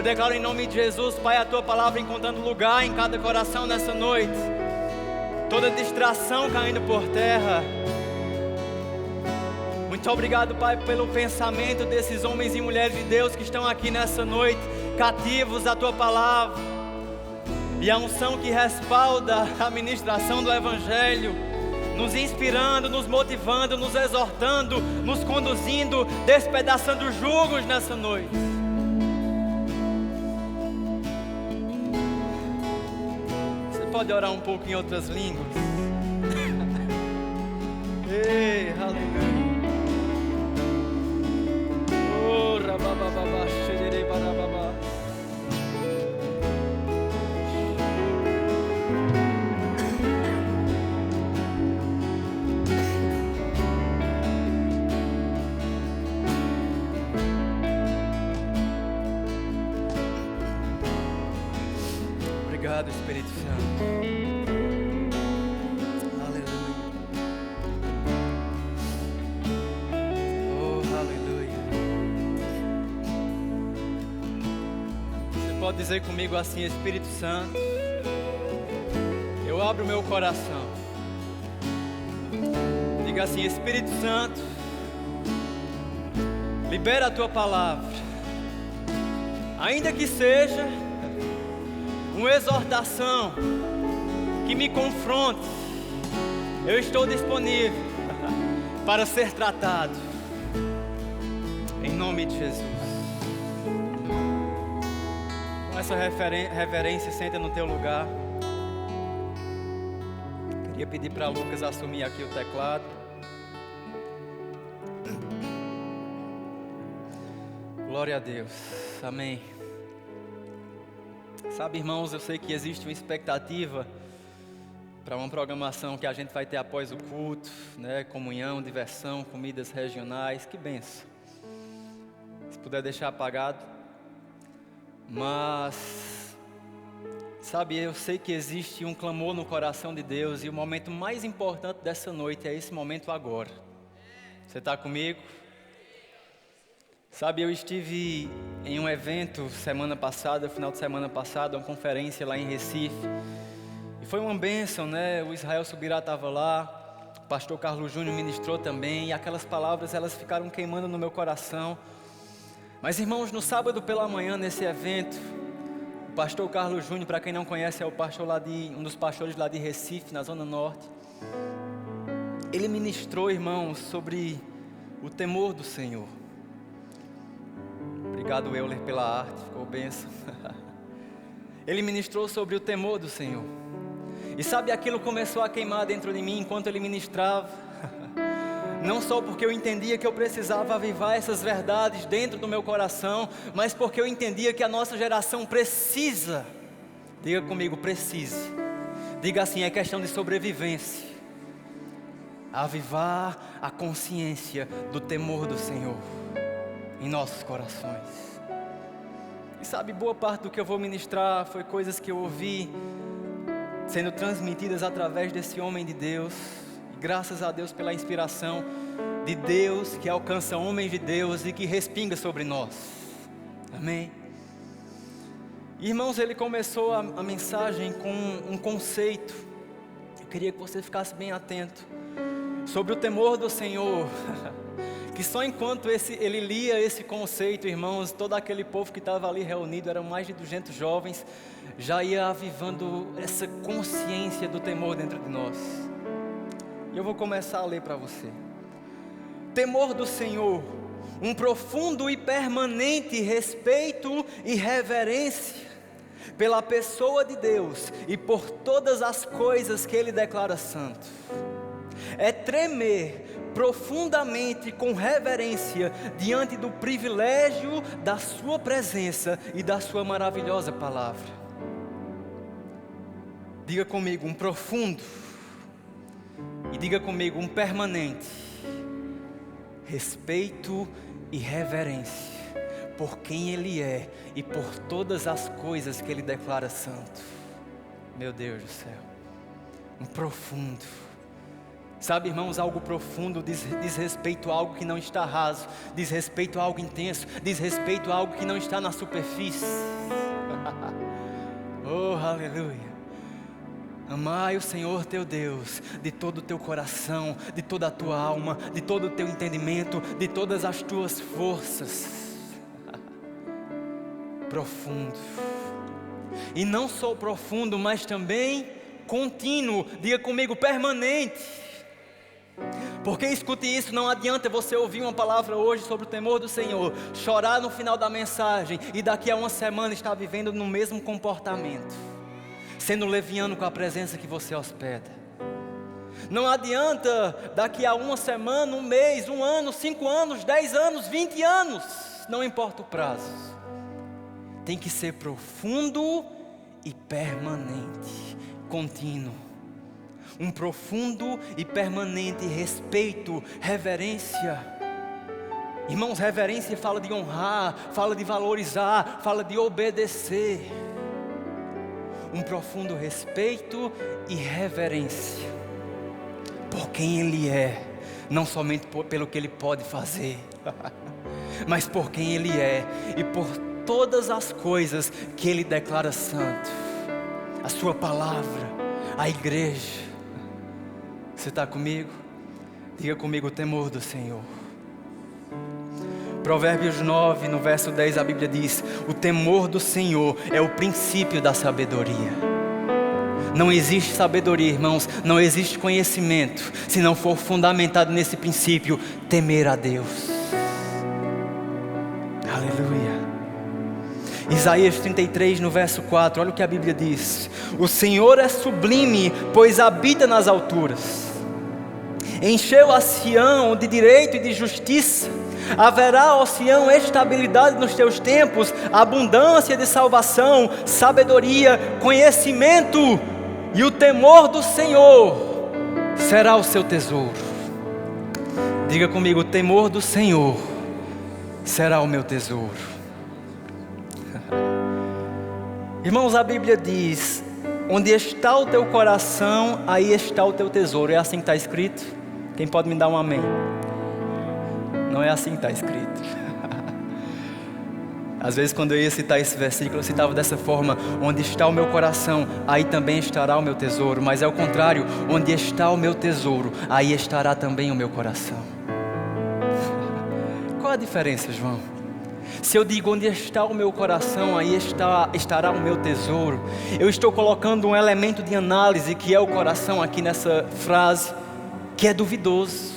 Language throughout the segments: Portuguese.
Eu declaro em nome de Jesus, Pai, a Tua palavra encontrando lugar em cada coração nessa noite. Toda distração caindo por terra. Muito obrigado, Pai, pelo pensamento desses homens e mulheres de Deus que estão aqui nessa noite, cativos à Tua palavra. E a unção que respalda a ministração do Evangelho, nos inspirando, nos motivando, nos exortando, nos conduzindo, despedaçando jugos nessa noite. Você pode orar um pouco em outras línguas? Ei, aleluia. Oh, rabababá, xererei, barababá. Obrigado, Espírito Santo. Aleluia. Oh, aleluia. Você pode dizer comigo assim: Espírito Santo, eu abro meu coração. Diga assim: Espírito Santo, libera a Tua palavra, ainda que seja uma exortação que me confronte. Eu estou disponível para ser tratado, em nome de Jesus. Com essa reverência, senta no teu lugar. Queria pedir para Lucas assumir aqui o teclado. Glória a Deus, amém. Sabe, irmãos, eu sei que existe uma expectativa para uma programação que a gente vai ter após o culto, né? Comunhão, diversão, comidas regionais, que benção. Se puder deixar apagado. Mas, sabe, eu sei que existe um clamor no coração de Deus, e o momento mais importante dessa noite é esse momento agora. Você está comigo? Sabe, eu estive em um evento semana passada, final de semana passada, uma conferência lá em Recife. E foi uma bênção, né? O Israel Subirá estava lá, o pastor Carlos Júnior ministrou também. E aquelas palavras, elas ficaram queimando no meu coração. Mas, irmãos, no sábado pela manhã, nesse evento, o pastor Carlos Júnior, para quem não conhece, é o pastor um dos pastores lá de Recife, na Zona Norte. Ele ministrou, irmãos, sobre o temor do Senhor. Obrigado, Euler, pela arte, ficou bênção. Ele ministrou sobre o temor do Senhor. E sabe, aquilo começou a queimar dentro de mim enquanto ele ministrava. Não só porque eu entendia que eu precisava avivar essas verdades dentro do meu coração, mas porque eu entendia que a nossa geração precisa. Diga comigo, precise. Diga assim, é questão de sobrevivência. Avivar a consciência do temor do Senhor em nossos corações. E sabe, boa parte do que eu vou ministrar foi coisas que eu ouvi sendo transmitidas através desse homem de Deus. E graças a Deus pela inspiração de Deus que alcança homens de Deus e que respinga sobre nós. Amém? Irmãos, ele começou a mensagem com um conceito. Eu queria que você ficasse bem atento sobre o temor do Senhor. Que só enquanto ele lia esse conceito, irmãos, todo aquele povo que estava ali reunido, eram mais de 200 jovens, já ia avivando essa consciência do temor dentro de nós. E eu vou começar a ler para você. Temor do Senhor, um profundo e permanente respeito e reverência pela pessoa de Deus e por todas as coisas que Ele declara santo. É tremer profundamente com reverência diante do privilégio da sua presença e da sua maravilhosa palavra. Diga comigo, um profundo, e diga comigo, um permanente respeito e reverência por quem Ele é e por todas as coisas que Ele declara santo. Meu Deus do céu, um profundo Sabe, irmãos, algo profundo diz respeito a algo que não está raso, diz respeito a algo intenso, diz respeito a algo que não está na superfície. Oh, aleluia. Amai o Senhor teu Deus de todo o teu coração, de toda a tua alma, de todo o teu entendimento, de todas as tuas forças. Profundo. E não só profundo, mas também contínuo. Diga comigo, permanente. Porque escute isso, não adianta você ouvir uma palavra hoje sobre o temor do Senhor, chorar no final da mensagem e daqui a uma semana estar vivendo no mesmo comportamento, sendo leviano com a presença que você hospeda. Não adianta daqui a uma semana, um mês, um ano, 5 anos, 10 anos, 20 anos, não importa o prazo. Tem que ser profundo e permanente, contínuo. Um profundo e permanente respeito, reverência. Irmãos, reverência fala de honrar, fala de valorizar, fala de obedecer. Um profundo respeito e reverência por quem Ele é, não somente pelo que Ele pode fazer, mas por quem Ele é e por todas as coisas que Ele declara santo. A sua palavra, a igreja. Você está comigo? Diga comigo o temor do Senhor. Provérbios 9, no verso 10, a Bíblia diz: o temor do Senhor é o princípio da sabedoria. Não existe sabedoria, irmãos, não existe conhecimento, se não for fundamentado nesse princípio, temer a Deus. Aleluia. Isaías 33, no verso 4, olha o que a Bíblia diz: o Senhor é sublime, pois habita nas alturas. Encheu a Sião de direito e de justiça. Haverá, ó Sião, estabilidade nos teus tempos, abundância de salvação, sabedoria, conhecimento, e o temor do Senhor será o seu tesouro. Diga comigo, o temor do Senhor será o meu tesouro. Irmãos, a Bíblia diz: onde está o teu coração, aí está o teu tesouro. É assim que está escrito? Quem pode me dar um amém? Não é assim que está escrito. Às vezes quando eu ia citar esse versículo, eu citava dessa forma: onde está o meu coração, aí também estará o meu tesouro. Mas é o contrário: onde está o meu tesouro, aí estará também o meu coração. Qual a diferença, João? Se eu digo onde está o meu coração, aí estará o meu tesouro, eu estou colocando um elemento de análise que é o coração aqui nessa frase, que é duvidoso.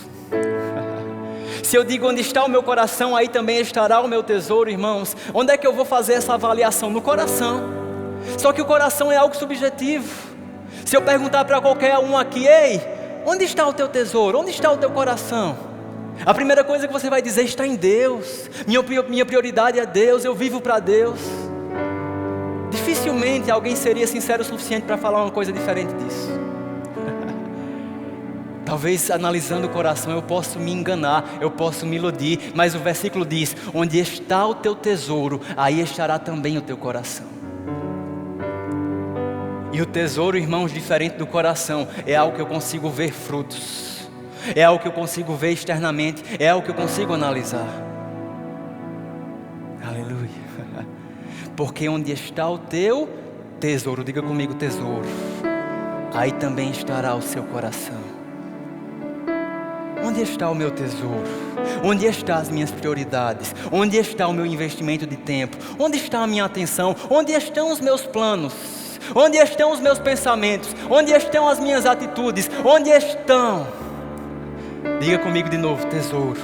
Se eu digo onde está o meu coração, aí também estará o meu tesouro, irmãos, onde é que eu vou fazer essa avaliação? No coração. Só que o coração é algo subjetivo. Se eu perguntar para qualquer um aqui: ei, onde está o teu tesouro? Onde está o teu coração? A primeira coisa que você vai dizer: está em Deus. Minha prioridade é Deus, eu vivo para Deus. Dificilmente alguém seria sincero o suficiente para falar uma coisa diferente disso. Talvez analisando o coração eu posso me enganar, eu posso me iludir, mas o versículo diz: onde está o teu tesouro, aí estará também o teu coração. E o tesouro, irmãos, diferente do coração, é algo que eu consigo ver frutos, é algo que eu consigo ver externamente, é algo que eu consigo analisar. Aleluia. Porque onde está o teu tesouro, diga comigo, tesouro, aí também estará o seu coração. Onde está o meu tesouro? Onde estão as minhas prioridades? Onde está o meu investimento de tempo? Onde está a minha atenção? Onde estão os meus planos? Onde estão os meus pensamentos? Onde estão as minhas atitudes? Onde estão? Diga comigo de novo, tesouro.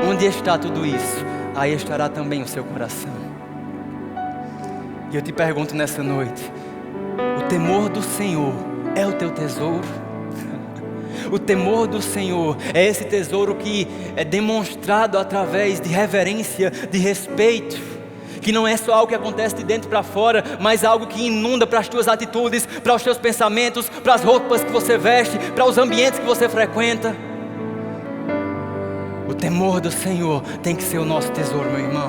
Onde está tudo isso? Aí estará também o seu coração. E eu te pergunto nessa noite: o temor do Senhor é o teu tesouro? O temor do Senhor é esse tesouro que é demonstrado através de reverência, de respeito, que não é só algo que acontece de dentro para fora, mas algo que inunda para as tuas atitudes, para os teus pensamentos, para as roupas que você veste, para os ambientes que você frequenta. O temor do Senhor tem que ser o nosso tesouro, meu irmão.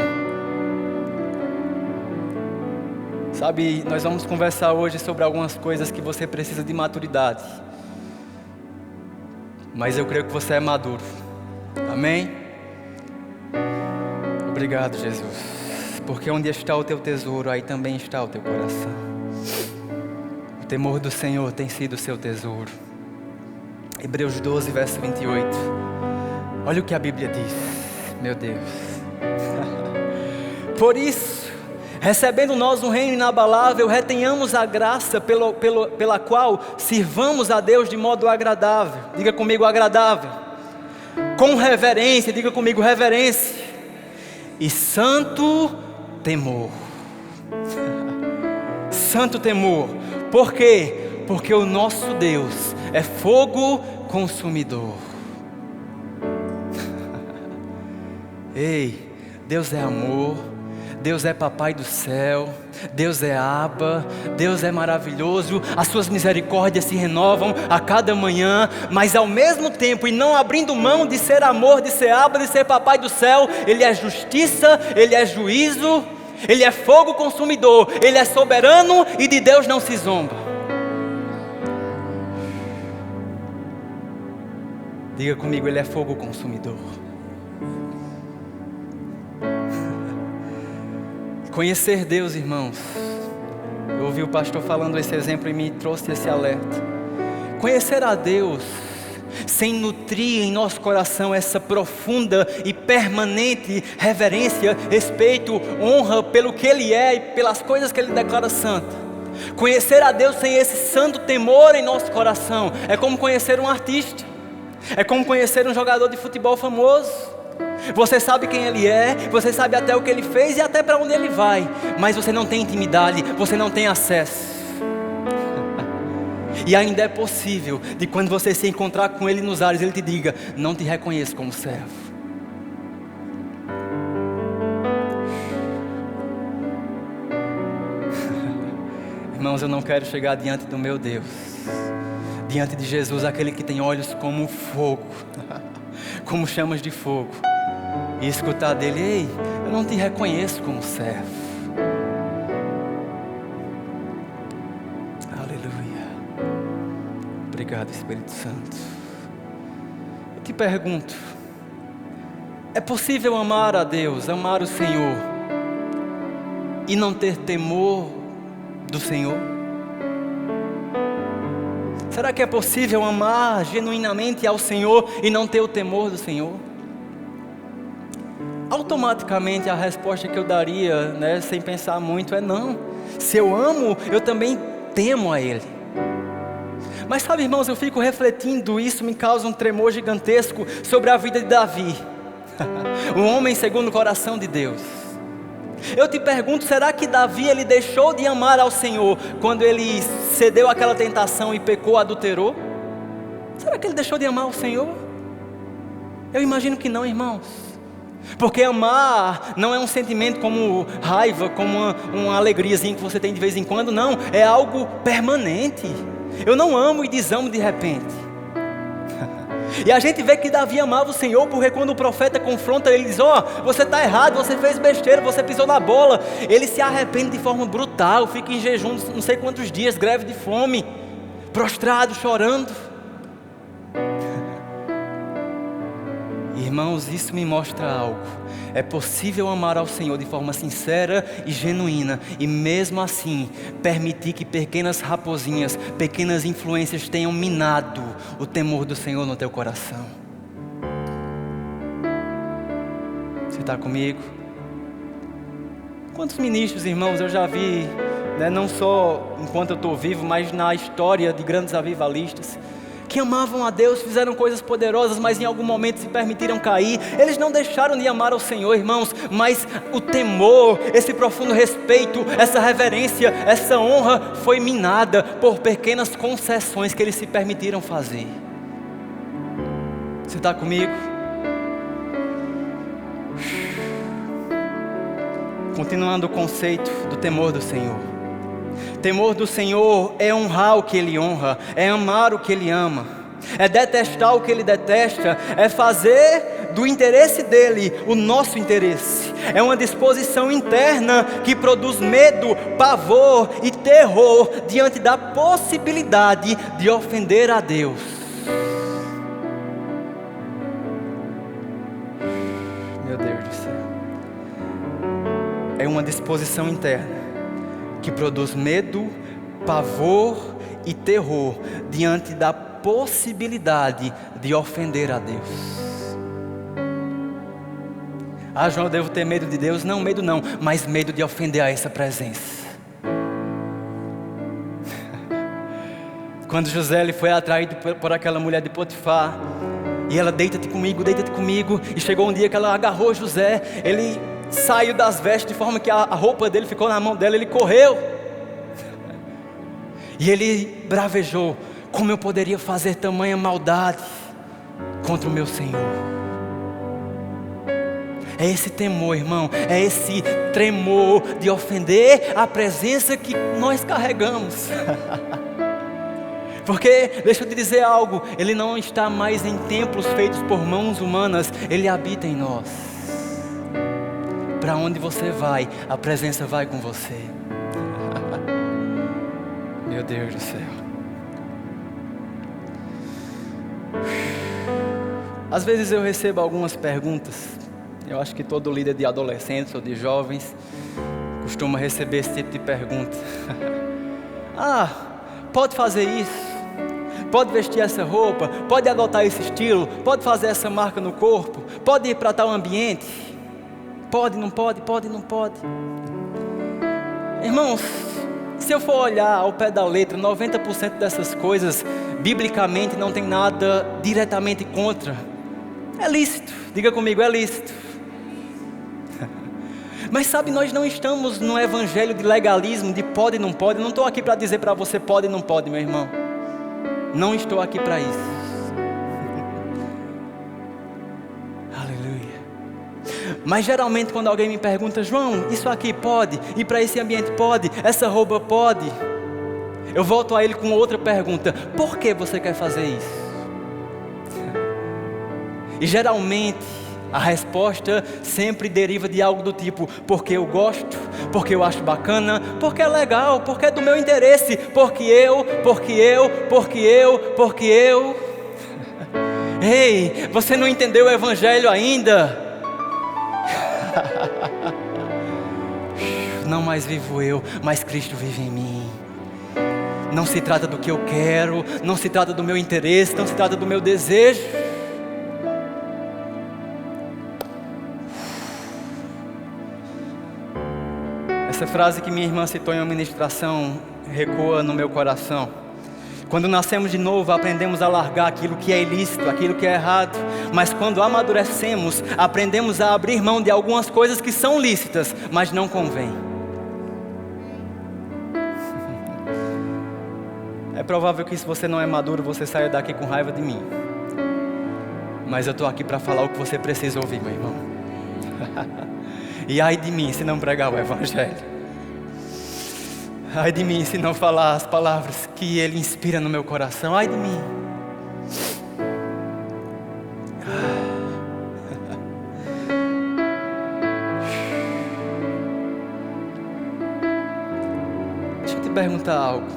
Sabe, nós vamos conversar hoje sobre algumas coisas que você precisa de maturidade. mas eu creio que você é maduro. Amém? Obrigado, Jesus, porque onde está o teu tesouro, aí também está o teu coração. O temor do Senhor tem sido o seu tesouro. Hebreus 12, verso 28. Olha o que a Bíblia diz, meu Deus. Por isso, recebendo nós um reino inabalável, retenhamos a graça pela qual sirvamos a Deus de modo agradável. Diga comigo, agradável. Com reverência, diga comigo, reverência. E santo temor. Santo temor. Por quê? Porque o nosso Deus é fogo consumidor. Ei, Deus é amor. Deus é papai do céu, Deus é Abba, Deus é maravilhoso, as suas misericórdias se renovam a cada manhã, mas ao mesmo tempo, e não abrindo mão de ser amor, de ser Abba, de ser papai do céu, Ele é justiça, Ele é juízo, Ele é fogo consumidor, Ele é soberano e de Deus não se zomba. Diga comigo, Ele é fogo consumidor. Conhecer Deus, irmãos. Eu ouvi o pastor falando esse exemplo e me trouxe esse alerta. Conhecer a Deus sem nutrir em nosso coração essa profunda e permanente reverência, respeito, honra pelo que Ele é e pelas coisas que Ele declara santa. Conhecer a Deus sem esse santo temor em nosso coração é como conhecer um artista, é como conhecer um jogador de futebol famoso. Você sabe quem ele é, você sabe até o que ele fez e até para onde ele vai, mas você não tem intimidade, você não tem acesso. E ainda é possível de quando você se encontrar com ele nos ares, ele te diga: não te reconheço como servo. Irmãos, eu não quero chegar diante do meu Deus, diante de Jesus, aquele que tem olhos como fogo, como chamas de fogo, e escutar dele: ei, eu não te reconheço como servo. Aleluia. Obrigado, Espírito Santo. Eu te pergunto, é possível amar a Deus, amar o Senhor e não ter temor do Senhor? Será que é possível amar genuinamente ao Senhor e não ter o temor do Senhor? Automaticamente a resposta que eu daria, sem pensar muito, é não. Se eu amo, eu também temo a Ele. Mas sabe, irmãos, eu fico refletindo, isso me causa um tremor gigantesco sobre a vida de Davi, um homem segundo o coração de Deus. Eu te pergunto, será que Davi ele deixou de amar ao Senhor quando ele cedeu àquela tentação e pecou, adulterou? Será que ele deixou de amar o Senhor? Eu imagino que não, irmãos. Porque amar não é um sentimento como raiva, como uma alegriazinha que você tem de vez em quando, não. É algo permanente. Eu não amo e desamo de repente. E a gente vê que Davi amava o Senhor, porque quando o profeta confronta ele, diz: você está errado, você fez besteira, você pisou na bola. Ele se arrepende de forma brutal, fica em jejum não sei quantos dias, greve de fome, prostrado, chorando. Irmãos, isso me mostra algo. É possível amar ao Senhor de forma sincera e genuína, e mesmo assim permitir que pequenas raposinhas, pequenas influências tenham minado o temor do Senhor no teu coração. Você está comigo? Quantos ministros, irmãos, eu já vi, não só enquanto eu estou vivo, mas na história de grandes avivalistas, que amavam a Deus, fizeram coisas poderosas, mas em algum momento se permitiram cair. Eles não deixaram de amar ao Senhor, irmãos, mas o temor, esse profundo respeito, essa reverência, essa honra foi minada por pequenas concessões que eles se permitiram fazer. Você está comigo? Continuando o conceito do temor do Senhor. Temor do Senhor é honrar o que Ele honra, é amar o que Ele ama, é detestar o que Ele detesta, é fazer do interesse dEle o nosso interesse. É uma disposição interna que produz medo, pavor e terror diante da possibilidade de ofender a Deus. disposição interna que produz medo, pavor e terror diante da possibilidade de ofender a Deus. Ah, João, eu devo ter medo de Deus? Não, medo não, mas medo de ofender a essa presença. Quando José ele foi atraído por aquela mulher de Potifar, e ela, deita-te comigo, e chegou um dia que ela agarrou José, ele saiu das vestes de forma que a roupa dele ficou na mão dela, ele correu, e ele bravejou: como eu poderia fazer tamanha maldade contra o meu Senhor? É esse temor, irmão, é esse tremor de ofender a presença que nós carregamos. Porque, deixa eu te dizer algo, Ele não está mais em templos feitos por mãos humanas, Ele habita em nós. Para onde você vai, a presença vai com você. Meu Deus do céu. Às vezes eu recebo algumas perguntas. Eu acho que todo líder de adolescentes ou de jovens costuma receber esse tipo de pergunta. Ah, pode fazer isso? Pode vestir essa roupa? Pode adotar esse estilo? Pode fazer essa marca no corpo? Pode ir para tal ambiente? Pode, não pode? Pode, não pode? Irmãos, se eu for olhar ao pé da letra, 90% dessas coisas, biblicamente, não tem nada diretamente contra. É lícito, diga comigo, é lícito. Mas sabe, nós não estamos no evangelho de legalismo, de pode e não pode. Eu não estou aqui para dizer para você pode e não pode, meu irmão. Não estou aqui para isso. Aleluia. Mas geralmente quando alguém me pergunta: João, isso aqui pode? Ir para esse ambiente pode? Essa roupa pode? Eu volto a ele com outra pergunta: por que você quer fazer isso? E geralmente a resposta sempre deriva de algo do tipo: porque eu gosto, porque eu acho bacana, porque é legal, porque é do meu interesse, porque eu. Ei, você não entendeu o evangelho ainda? Não mais vivo eu, mas Cristo vive em mim. Não se trata do que eu quero, não se trata do meu interesse, não se trata do meu desejo. Essa frase que minha irmã citou em uma ministração recua no meu coração. Quando nascemos de novo, aprendemos a largar aquilo que é ilícito, aquilo que é errado. Mas quando amadurecemos, aprendemos a abrir mão de algumas coisas que são lícitas, mas não convém. É provável que se você não é maduro, você saia daqui com raiva de mim. Mas eu estou aqui para falar o que você precisa ouvir, meu irmão. E ai de mim se não pregar o evangelho. Ai de mim se não falar as palavras que Ele inspira no meu coração. Ai de mim. Deixa eu te perguntar algo.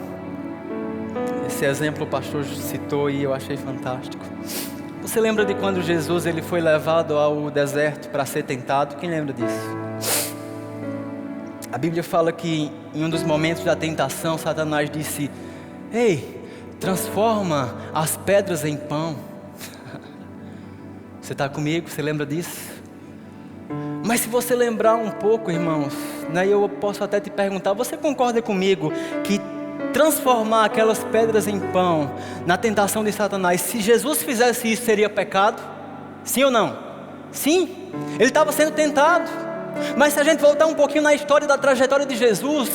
Esse exemplo o pastor citou e eu achei fantástico. Você lembra de quando Jesus ele foi levado ao deserto para ser tentado? Quem lembra disso? A Bíblia fala que em um dos momentos da tentação, Satanás disse: ei, transforma as pedras em pão. Você está comigo? Você lembra disso? Mas se você lembrar um pouco, irmãos, né, eu posso até te perguntar: você concorda comigo que transformar aquelas pedras em pão na tentação de Satanás, se Jesus fizesse isso, seria pecado? Sim ou não? Sim, ele estava sendo tentado. Mas se a gente voltar um pouquinho na história da trajetória de Jesus,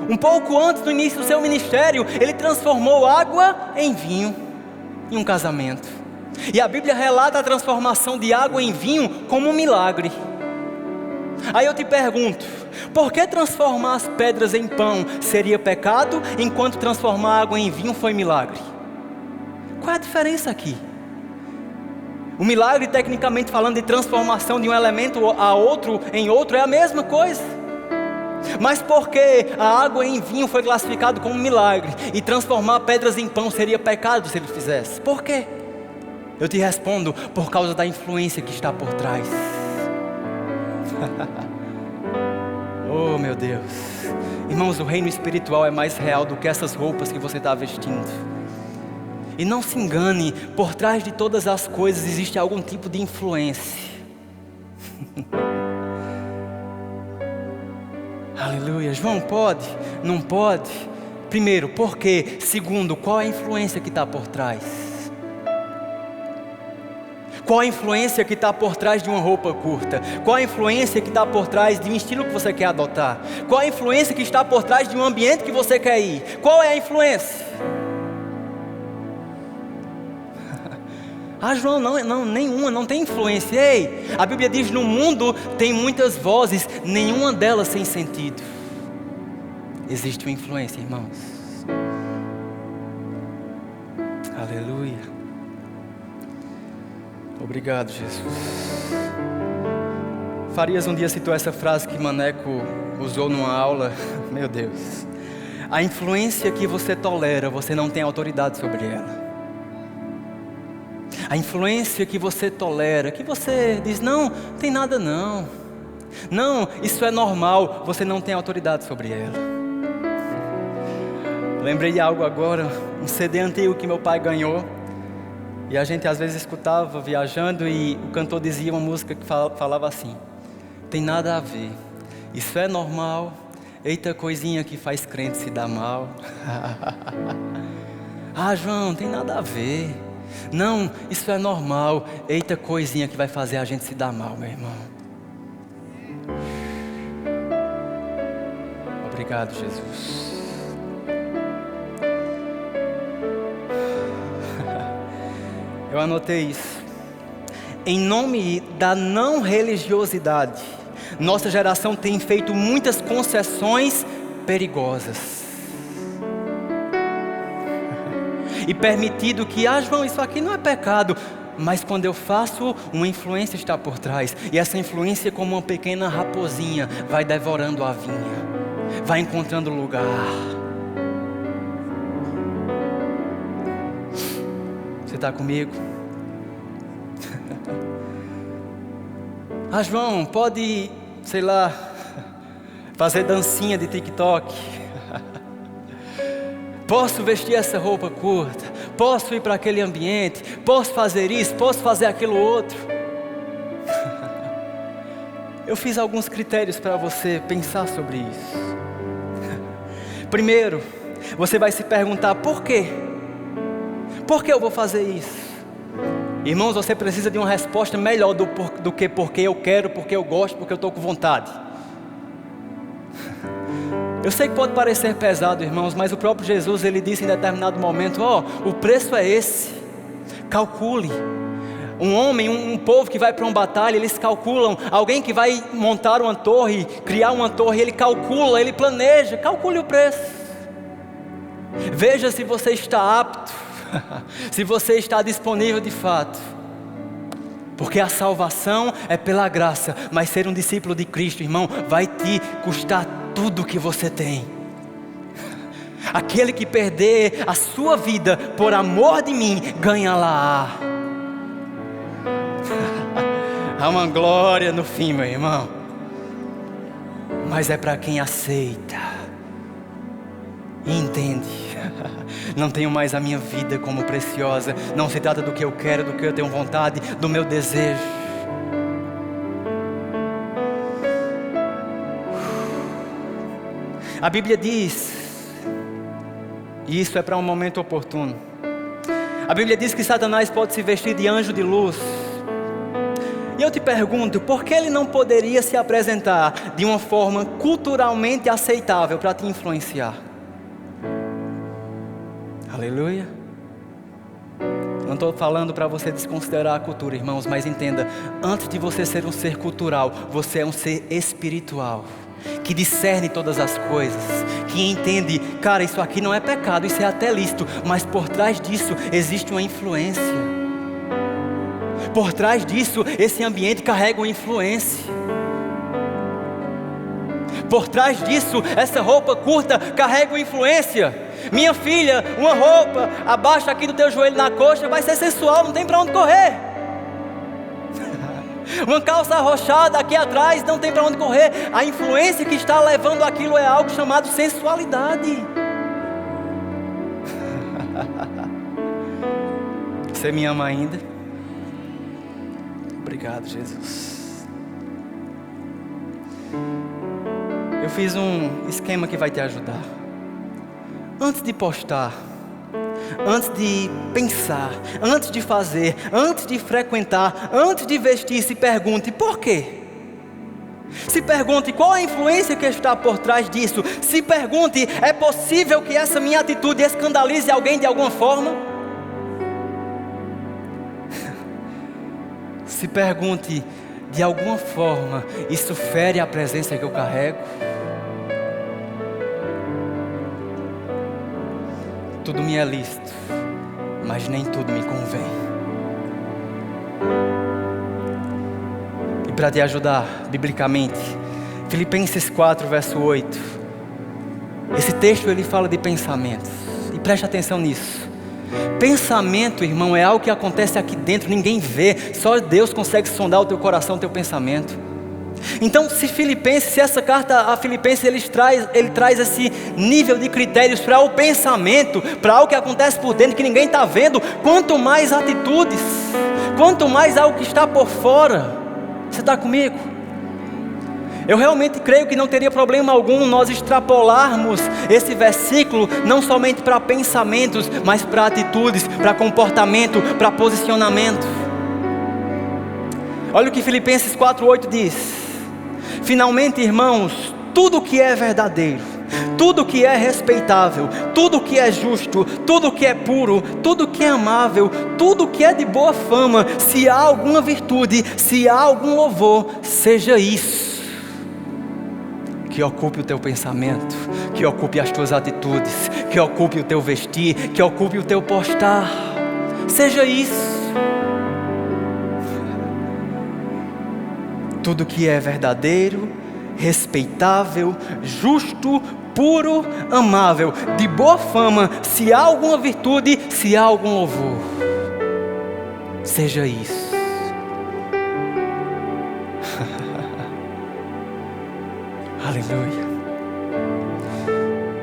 um pouco antes do início do seu ministério, ele transformou água em vinho em um casamento. E a Bíblia relata a transformação de água em vinho como um milagre. Aí eu te pergunto: por que transformar as pedras em pão seria pecado, enquanto transformar água em vinho foi milagre? Qual é a diferença aqui? O milagre, tecnicamente falando, de transformação de um elemento a outro em outro, é a mesma coisa. Mas por que a água em vinho foi classificado como milagre e transformar pedras em pão seria pecado se ele fizesse? Por quê? Eu te respondo: por causa da influência que está por trás. Oh, meu Deus. Irmãos, o reino espiritual é mais real do que essas roupas que você está vestindo. E não se engane, por trás de todas as coisas existe algum tipo de influência. Aleluia. João, pode? Não pode? Primeiro, por quê? Segundo, qual é a influência que está por trás? Qual a influência que está por trás de uma roupa curta? Qual a influência que está por trás de um estilo que você quer adotar? Qual a influência que está por trás de um ambiente que você quer ir? Qual é a influência? Ah, João, não, nenhuma, não tem influência. Ei, a Bíblia diz: no mundo tem muitas vozes, nenhuma delas sem sentido. Existe uma influência, irmãos. Aleluia. Obrigado, Jesus. Farias um dia citou essa frase que Maneco usou numa aula. Meu Deus. A influência que você tolera, você não tem autoridade sobre ela. A influência que você tolera, que você diz: não, tem nada não. Não, isso é normal, você não tem autoridade sobre ela. Lembrei de algo agora, um CD antigo que meu pai ganhou. E a gente às vezes escutava viajando e o cantor dizia uma música que falava assim: tem nada a ver, isso é normal, eita coisinha que faz crente se dar mal. Ah, João, tem nada a ver. Não, isso é normal, eita coisinha que vai fazer a gente se dar mal, meu irmão. Obrigado, Jesus. Eu anotei isso. Em nome da não religiosidade, nossa geração tem feito muitas concessões perigosas. E permitido que, João, isso aqui não é pecado. Mas quando eu faço, uma influência está por trás. E essa influência, como uma pequena raposinha, vai devorando a vinha. Vai encontrando lugar. Você está comigo? João, pode, sei lá, fazer dancinha de TikTok. Posso vestir essa roupa curta, posso ir para aquele ambiente, posso fazer isso, posso fazer aquilo outro. Eu fiz alguns critérios para você pensar sobre isso. Primeiro, você vai se perguntar: por quê? Por que eu vou fazer isso? Irmãos, você precisa de uma resposta melhor do que porque eu quero, porque eu gosto, porque eu estou com vontade. Eu sei que pode parecer pesado, irmãos, mas o próprio Jesus, ele disse em determinado momento: o preço é esse, calcule. Um homem, um povo que vai para uma batalha, eles calculam. Alguém que vai montar uma torre, criar uma torre, ele calcula, ele planeja, calcule o preço. Veja se você está apto, se você está disponível de fato. Porque a salvação é pela graça, mas ser um discípulo de Cristo, irmão, vai te custar tudo que você tem. Aquele que perder a sua vida por amor de mim, ganha lá. Há uma glória no fim, meu irmão. Mas é para quem aceita e entende. Não tenho mais a minha vida como preciosa. Não se trata do que eu quero, do que eu tenho vontade, do meu desejo. A Bíblia diz, e isso é para um momento oportuno, a Bíblia diz que Satanás pode se vestir de anjo de luz. E eu te pergunto, por que ele não poderia se apresentar de uma forma culturalmente aceitável para te influenciar? Aleluia. Não estou falando para você desconsiderar a cultura, irmãos, mas entenda, antes de você ser um ser cultural, você é um ser espiritual, que discerne todas as coisas, que entende, cara, isso aqui não é pecado, isso é até lícito, mas por trás disso existe uma influência. Por trás disso, esse ambiente carrega uma influência. Por trás disso, essa roupa curta carrega uma influência. Minha filha, uma roupa abaixo aqui do teu joelho na coxa vai ser sensual, não tem para onde correr. Uma calça arrochada aqui atrás, não tem para onde correr. A influência que está levando aquilo é algo chamado sensualidade. Você me ama ainda? Obrigado, Jesus. Eu fiz um esquema que vai te ajudar. Antes de postar, antes de pensar, antes de fazer, antes de frequentar, antes de vestir, se pergunte por quê? Se pergunte qual a influência que está por trás disso. Se pergunte, é possível que essa minha atitude escandalize alguém de alguma forma? Se pergunte, de alguma forma, isso fere a presença que eu carrego? Tudo me é lícito, mas nem tudo me convém. E para te ajudar, biblicamente, Filipenses 4, verso 8. Esse texto ele fala de pensamentos. E preste atenção nisso. Pensamento, irmão, é algo que acontece aqui dentro, ninguém vê. Só Deus consegue sondar o teu coração, o teu pensamento. Então, se essa carta a Filipenses ele traz esse nível de critérios para o pensamento, para algo que acontece por dentro que ninguém está vendo, quanto mais atitudes, quanto mais algo que está por fora. Você está comigo? Eu realmente creio que não teria problema algum nós extrapolarmos esse versículo não somente para pensamentos, mas para atitudes, para comportamento, para posicionamento. Olha o que Filipenses 4:8 diz. Finalmente, irmãos, tudo que é verdadeiro, tudo que é respeitável, tudo que é justo, tudo que é puro, tudo que é amável, tudo que é de boa fama, se há alguma virtude, se há algum louvor, seja isso que ocupe o teu pensamento, que ocupe as tuas atitudes, que ocupe o teu vestir, que ocupe o teu postar. Seja isso. Tudo que é verdadeiro, respeitável, justo, puro, amável, de boa fama, se há alguma virtude, se há algum louvor, seja isso. Aleluia.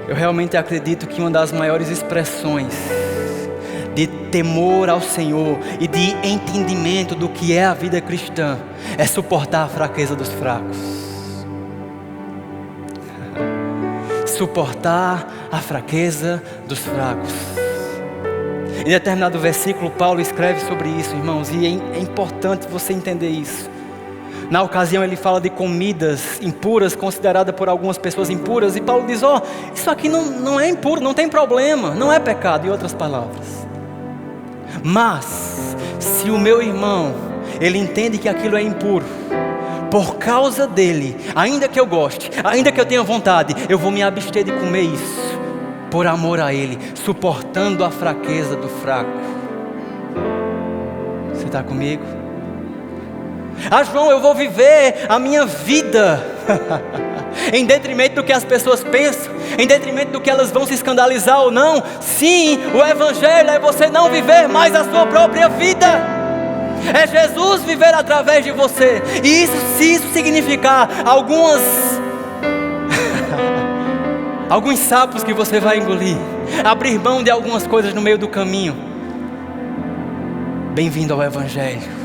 Eu realmente acredito que uma das maiores expressões de temor ao Senhor e de entendimento do que é a vida cristã é suportar a fraqueza dos fracos. Suportar a fraqueza dos fracos. Em determinado versículo, Paulo escreve sobre isso, irmãos, e é importante você entender isso. Na ocasião ele fala de comidas impuras, consideradas por algumas pessoas impuras, e Paulo diz, isso aqui não é impuro, não tem problema, não é pecado, em outras palavras. Mas, se o meu irmão, ele entende que aquilo é impuro, por causa dele, ainda que eu goste, ainda que eu tenha vontade, eu vou me abster de comer isso, por amor a ele, suportando a fraqueza do fraco. Você está comigo? João, eu vou viver a minha vida em detrimento do que as pessoas pensam, em detrimento do que elas vão se escandalizar ou não. Sim, o Evangelho é você não viver mais a sua própria vida, é Jesus viver através de você. E se isso significar alguns sapos que você vai engolir, abrir mão de algumas coisas no meio do caminho, bem-vindo ao Evangelho.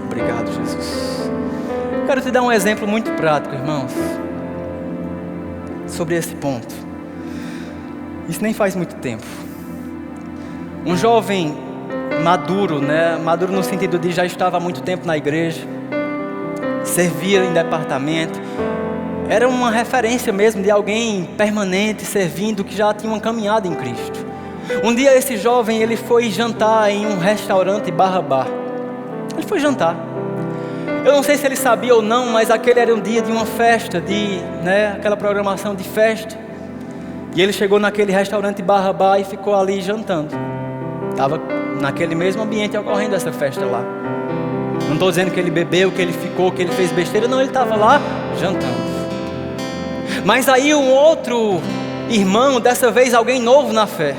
Obrigado, Jesus. Quero te dar um exemplo muito prático, irmãos, sobre esse ponto. Isso nem faz muito tempo. Um jovem maduro, maduro no sentido de já estava há muito tempo na igreja, servia em departamento, era uma referência mesmo de alguém permanente, servindo, que já tinha uma caminhada em Cristo. Um dia esse jovem, ele foi jantar em um restaurante bar. Ele foi jantar. Eu não sei se ele sabia ou não, mas aquele era um dia de uma festa, aquela programação de festa. E ele chegou naquele restaurante bar e ficou ali jantando. Estava naquele mesmo ambiente ocorrendo essa festa lá. Não estou dizendo que ele bebeu, que ele ficou, que ele fez besteira. Não, ele estava lá jantando. Mas aí um outro irmão, dessa vez alguém novo na fé,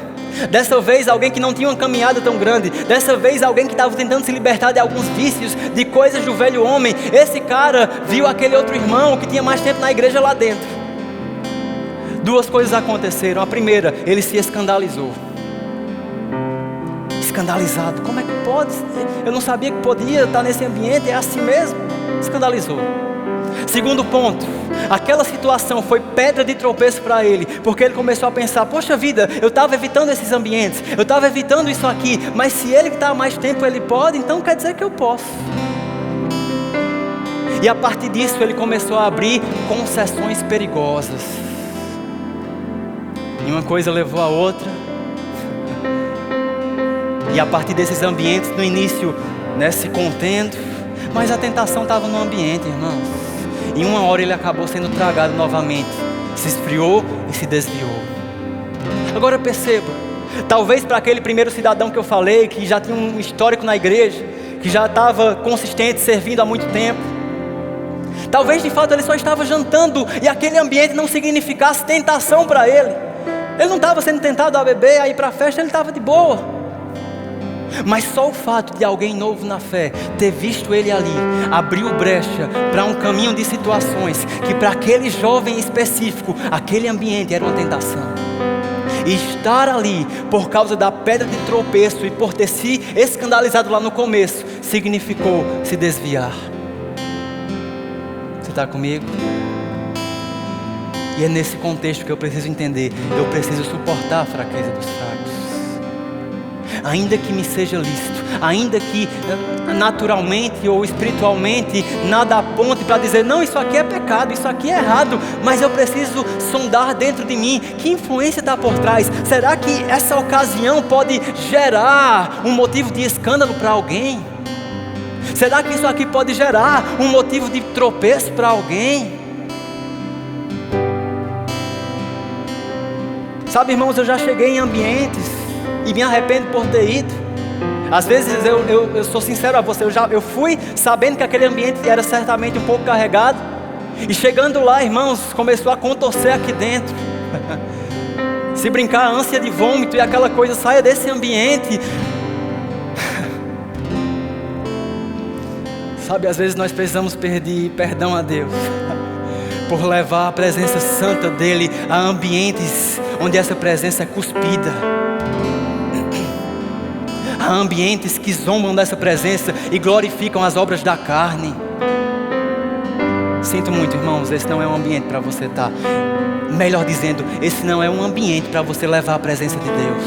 Dessa vez alguém que não tinha uma caminhada tão grande. Dessa vez alguém que estava tentando se libertar de alguns vícios, de coisas do velho homem. Esse cara viu aquele outro irmão que tinha mais tempo na igreja lá dentro. Duas coisas aconteceram. A primeira, ele se escandalizou. Escandalizado, como é que pode? Eu não sabia que podia estar nesse ambiente, é assim mesmo? Escandalizou. Segundo ponto, aquela situação foi pedra de tropeço para ele, porque ele começou a pensar: poxa vida, eu estava evitando esses ambientes, eu estava evitando isso aqui, mas se ele que está há mais tempo ele pode, então quer dizer que eu posso. E a partir disso ele começou a abrir concessões perigosas, e uma coisa levou a outra. E a partir desses ambientes, no início, se contendo, mas a tentação estava no ambiente, irmãos. Em uma hora ele acabou sendo tragado novamente, se esfriou e se desviou. Agora perceba, talvez para aquele primeiro cidadão que eu falei, que já tinha um histórico na igreja, que já estava consistente, servindo há muito tempo, talvez de fato ele só estava jantando e aquele ambiente não significasse tentação para ele. Ele não estava sendo tentado a beber, a ir para a festa, ele estava de boa. Mas só o fato de alguém novo na fé ter visto ele ali, abriu brecha para um caminho de situações que para aquele jovem específico, aquele ambiente era uma tentação. E estar ali por causa da pedra de tropeço e por ter se escandalizado lá no começo, significou se desviar. Você está comigo? E é nesse contexto que eu preciso entender, eu preciso suportar a fraqueza dos fracos. Ainda que me seja lícito, ainda que naturalmente ou espiritualmente nada aponte para dizer: não, isso aqui é pecado, isso aqui é errado, mas eu preciso sondar dentro de mim, que influência está por trás? Será que essa ocasião pode gerar um motivo de escândalo para alguém? Será que isso aqui pode gerar um motivo de tropeço para alguém? Sabe, irmãos, eu já cheguei em ambientes e me arrependo por ter ido. Às vezes eu sou sincero a você, eu fui sabendo que aquele ambiente era certamente um pouco carregado, e chegando lá, irmãos, começou a contorcer aqui dentro. Se brincar, a ânsia de vômito e aquela coisa, saia desse ambiente. Sabe, às vezes nós precisamos pedir perdão a Deus por levar a presença santa dEle a ambientes onde essa presença é cuspida, a ambientes que zombam dessa presença e glorificam as obras da carne. Sinto muito, irmãos, esse não é um ambiente para você estar. Melhor dizendo, esse não é um ambiente para você levar a presença de Deus.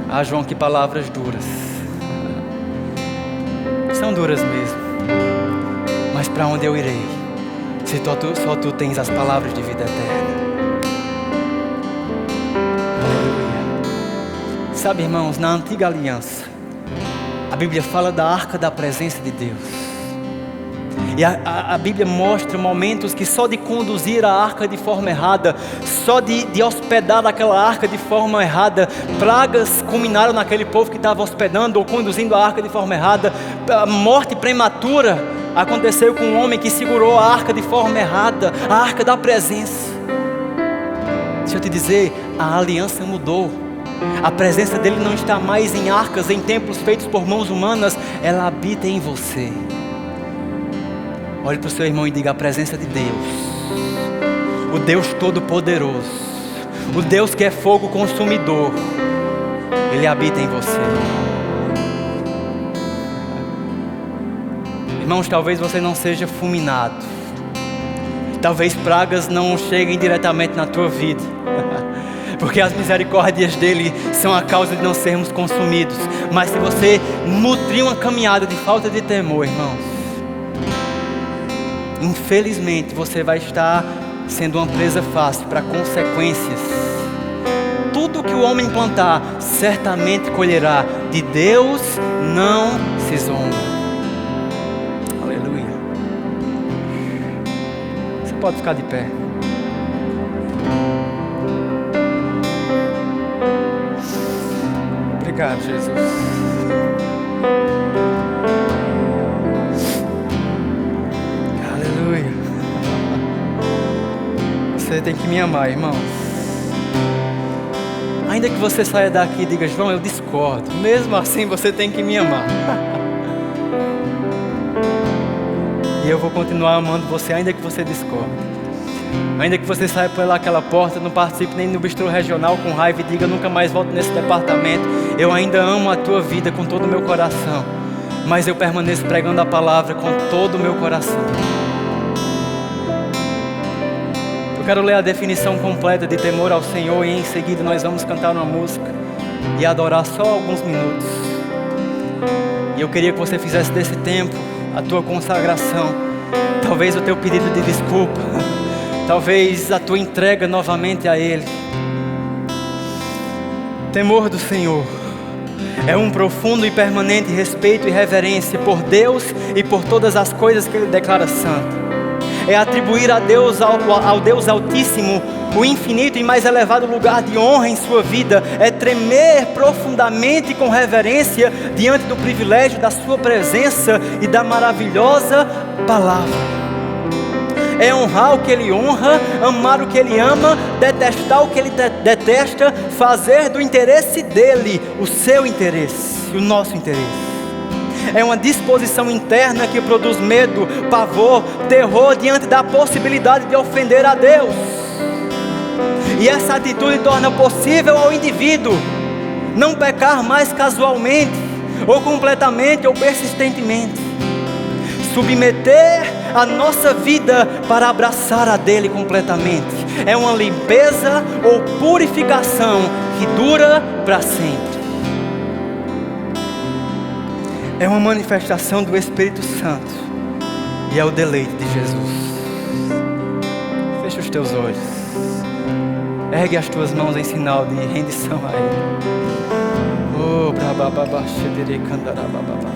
Ah, João, que palavras duras. São duras mesmo. Mas para onde eu irei, se só tu tens as palavras de vida eterna? Sabe, irmãos, na antiga aliança, a Bíblia fala da arca da presença de Deus. E a Bíblia mostra momentos que só de conduzir a arca de forma errada, só de hospedar aquela arca de forma errada, pragas culminaram naquele povo que estava hospedando ou conduzindo a arca de forma errada. A morte prematura aconteceu com um homem que segurou a arca de forma errada, a arca da presença. Deixa eu te dizer, a aliança mudou. A presença dele não está mais em arcas, em templos feitos por mãos humanas, ela habita em você. Olhe para o seu irmão e diga: a presença de Deus, o Deus Todo-Poderoso, o Deus que é fogo consumidor, Ele habita em você. Irmãos, talvez você não seja fulminado, talvez pragas não cheguem diretamente na tua vida, porque as misericórdias dele são a causa de não sermos consumidos. Mas se você nutrir uma caminhada de falta de temor, irmãos, infelizmente você vai estar sendo uma presa fácil para consequências. Tudo que o homem plantar, certamente colherá. De Deus não se zomba. Aleluia. Você pode ficar de pé. Obrigado, Jesus. Aleluia. Você tem que me amar, irmãos. Ainda que você saia daqui e diga: João, eu discordo, mesmo assim você tem que me amar. E eu vou continuar amando você, ainda que você discorde. Ainda que você saia pelaquela porta, não participe nem no bistrô regional com raiva e diga: nunca mais volto nesse departamento. Eu ainda amo a tua vida com todo o meu coração, mas eu permaneço pregando a palavra com todo o meu coração. Eu quero ler a definição completa de temor ao Senhor, e em seguida nós vamos cantar uma música e adorar só alguns minutos. E eu queria que você fizesse desse tempo a tua consagração, talvez o teu pedido de desculpa, talvez a tua entrega novamente a Ele. Temor do Senhor é um profundo e permanente respeito e reverência por Deus e por todas as coisas que Ele declara santo. É atribuir a Deus, ao Deus Altíssimo, o infinito e mais elevado lugar de honra em sua vida. É tremer profundamente com reverência diante do privilégio da sua presença e da maravilhosa palavra. É honrar o que Ele honra, amar o que Ele ama, detestar o que Ele detesta, fazer do interesse dEle o seu interesse e o nosso interesse. É uma disposição interna que produz medo, pavor, terror diante da possibilidade de ofender a Deus. E essa atitude torna possível ao indivíduo não pecar mais casualmente, ou completamente, ou persistentemente. Submeter a nossa vida para abraçar a dele completamente. É uma limpeza ou purificação que dura para sempre. É uma manifestação do Espírito Santo e é o deleite de Jesus. Fecha os teus olhos, ergue as tuas mãos em sinal de rendição a Ele. Oh, brabababa, xedere, candarabababa.